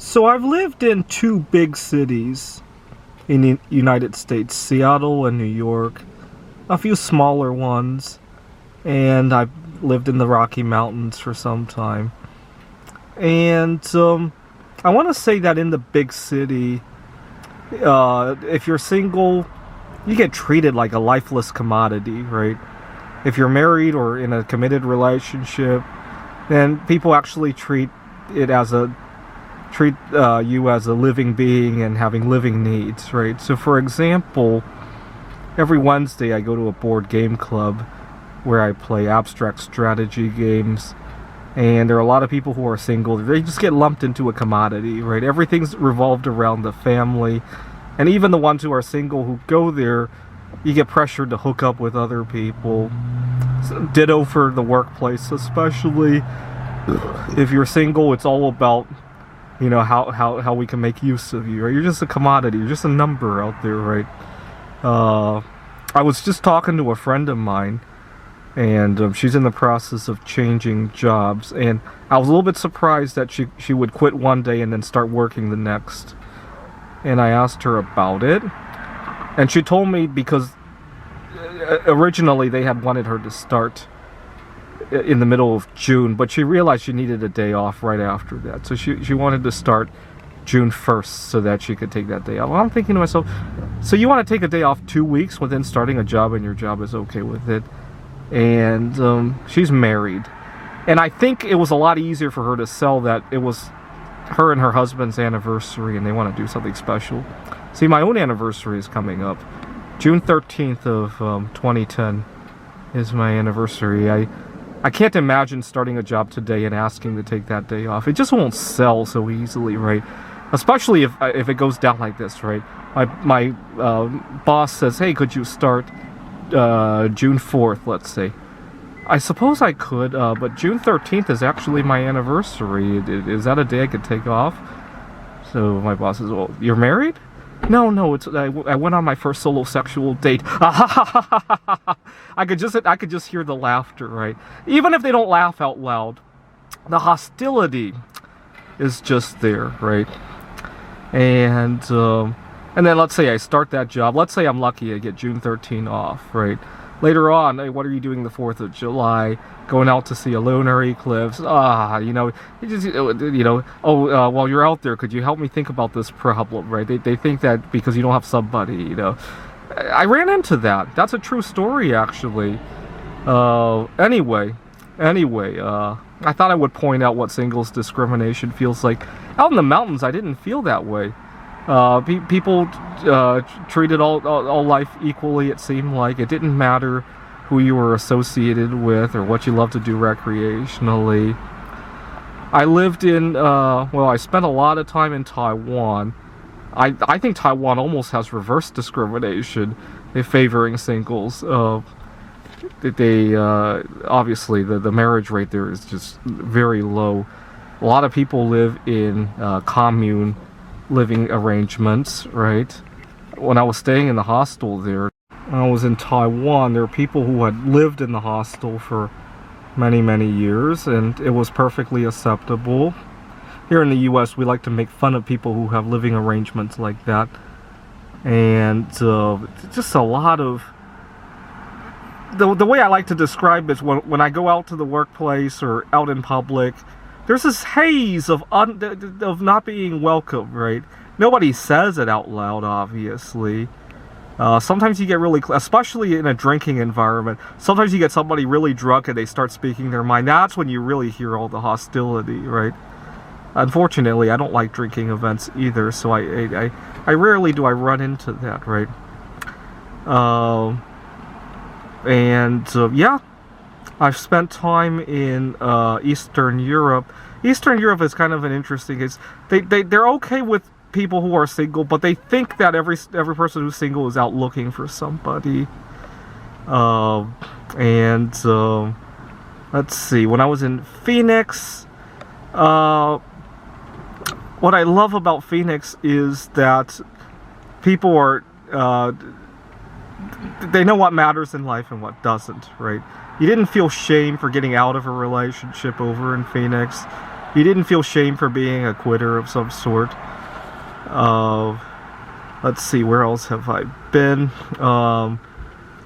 So I've lived in two big cities in the United States, Seattle and New York, a few smaller ones, and I've lived in the Rocky Mountains for some time. And I want to say that in the big city, if you're single, you get treated like a lifeless commodity, right? If you're married or in a committed relationship, then people actually it as a treat you as a living being and having living needs, right? So, for example, every Wednesday I go to a board game club where I play abstract strategy games, and there are a lot of people who are single. They just get lumped into a commodity, right? Everything's revolved around the family, and even the ones who are single who go there, you get pressured to hook up with other people. So, ditto for the workplace, especially if you're single. It's all about how we can make use of you, right? You're just a commodity, you're just a number out there, right? I was just talking to a friend of mine, and she's in the process of changing jobs, and I was a little bit surprised that she would quit one day and then start working the next. And I asked her about it, and she told me because originally they had wanted her to start in the middle of June, but she realized she needed a day off right after that. So she wanted to start June 1st so that she could take that day off. Well, I'm thinking to myself, so you want to take a day off 2 weeks within starting a job, and your job is okay with it? And she's married. And I think it was a lot easier for her to sell that it was her and her husband's anniversary and they want to do something special. See, my own anniversary is coming up. June 13th of 2010 is my anniversary. I can't imagine starting a job today and asking to take that day off. It just won't sell so easily, right? Especially if it goes down like this, right? My boss says, hey, could you start June 4th, let's say. I suppose I could, but June 13th is actually my anniversary. Is that a day I could take off? So my boss says, well, you're married? No, I went on my first solo sexual date. I could just hear the laughter, right? Even if they don't laugh out loud, the hostility is just there, right? And then let's say I start that job. Let's say I'm lucky, I get June 13 off, right? Later on, hey, what are you doing the 4th of July? Going out to see a lunar eclipse. While you're out there, could you help me think about this problem, right? They think that because you don't have somebody, I ran into that. That's a true story, actually. Anyway, I thought I would point out what singles discrimination feels like. Out in the mountains, I didn't feel that way. People treated all life equally, it seemed like. It didn't matter who you were associated with or what you love to do recreationally. I lived I spent a lot of time in Taiwan. I think Taiwan almost has reverse discrimination in favoring singles. Obviously, the marriage rate there is just very low. A lot of people live in commune living arrangements, right? When I was staying in the hostel there, when I was in Taiwan, there were people who had lived in the hostel for many, many years, and it was perfectly acceptable. Here in the US, we like to make fun of people who have living arrangements like that. And just a lot of... The way I like to describe it is when I go out to the workplace or out in public, there's this haze of not being welcome, right? Nobody says it out loud, obviously. Sometimes you get really, especially in a drinking environment, sometimes you get somebody really drunk and they start speaking their mind. That's when you really hear all the hostility, right? Unfortunately, I don't like drinking events either, so I rarely do I run into that, right? Yeah. I've spent time in Eastern Europe. Eastern Europe is kind of an interesting case. They're okay with people who are single, but they think that every person who's single is out looking for somebody. Let's see. When I was in Phoenix, what I love about Phoenix is that people are they know what matters in life and what doesn't, right? You didn't feel shame for getting out of a relationship over in Phoenix. You didn't feel shame for being a quitter of some sort. Let's see, where else have I been?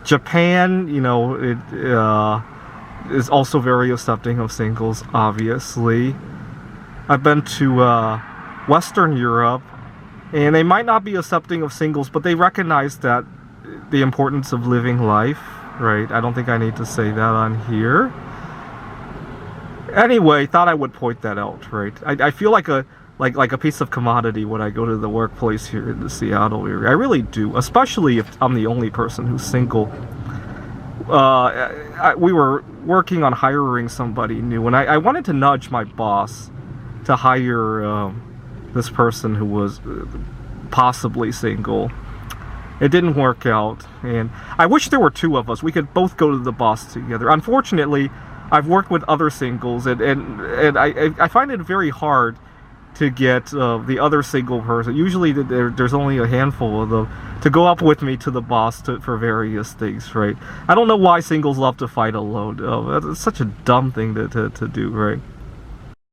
Japan, you know, it is also very accepting of singles, obviously. I've been to Western Europe, and they might not be accepting of singles, but they recognize that the importance of living life, right? I don't think I need to say that on here. Anyway, thought I would point that out, right? I feel like a piece of commodity when I go to the workplace here in the Seattle area. I really do, especially if I'm the only person who's single. We were working on hiring somebody new, and I wanted to nudge my boss to hire this person who was possibly single. It didn't work out, and I wish there were two of us. We could both go to the boss together. Unfortunately, I've worked with other singles, and I find it very hard to get the other single person. Usually there's only a handful of them to go up with me to the boss for various things, right? I don't know why singles love to fight alone. It's such a dumb thing to do, right?